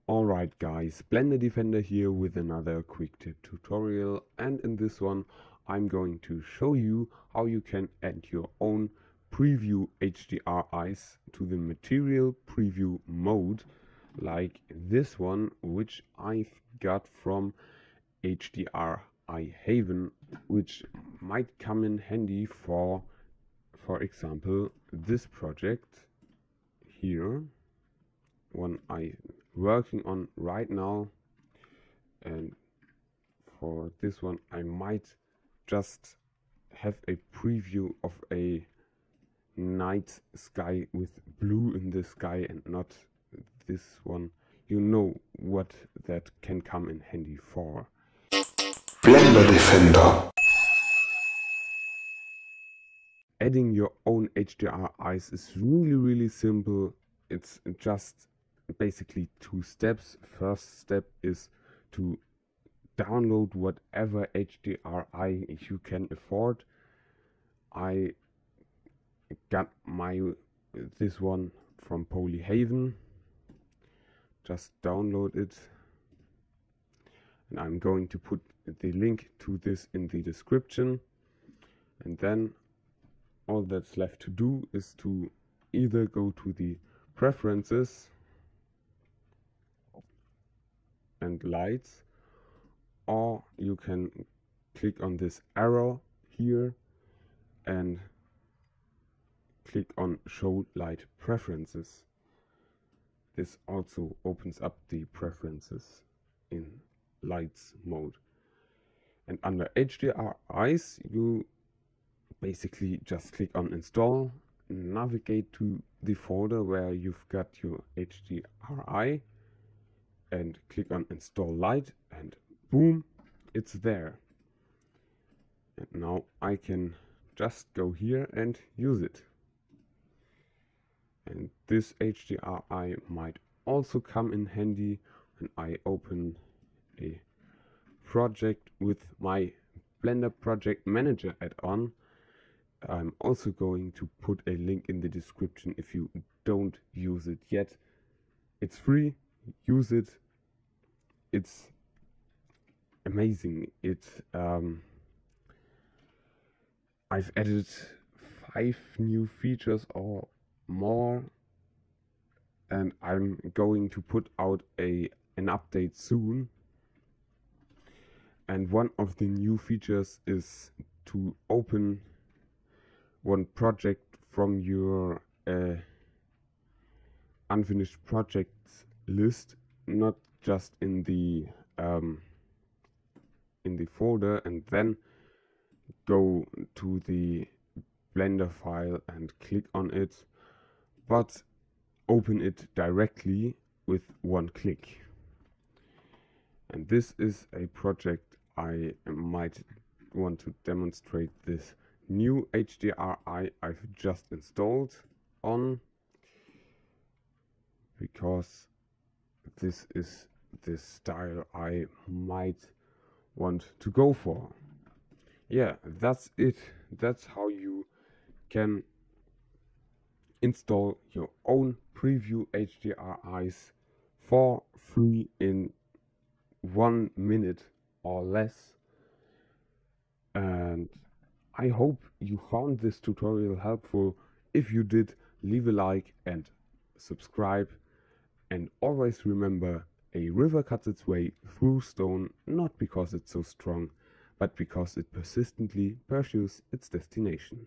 Alright guys, BlenderDefender here with another quick tip tutorial, and in this one I'm going to show you how you can add your own preview HDRIs to the material preview mode, like this one, which I've got from HDRI Haven, which might come in handy for example this project here, one I working on right now. And for this one I might just have a preview of a night sky with blue in the sky and not this one. You know what that can come in handy for. BlenderDefender. Adding your own HDRIs is really simple. It's just basically two steps. First step is to download whatever HDRI you can afford. I got this one from Polyhaven. Just download it, and I'm going to put the link to this in the description. And then all that's left to do is to either go to the preferences and lights, or you can click on this arrow here and click on show light preferences. This also opens up the preferences in lights mode, and under HDRIs you basically just click on install, navigate to the folder where you've got your HDRI and click on install light, and boom, it's there. And now I can just go here and use it. And this HDRI might also come in handy when I open a project with my Blender Project Manager add-on. I'm also going to put a link in the description if you don't use it yet. It's free, use it. It's amazing. I've added 5 new features or more, and I'm going to put out an update soon. And one of the new features is to open one project from your unfinished projects list, not just in the folder and then go to the Blender file and click on it, but open it directly with one click. And this is a project I might want to demonstrate this new HDRI I've just installed on, because this is the style I might want to go for. Yeah, that's it. That's how you can install your own preview HDRIs for free in 1 minute or less. And I hope you found this tutorial helpful. If you did, leave a like and subscribe. And always remember, a river cuts its way through stone, not because it's so strong, but because it persistently pursues its destination.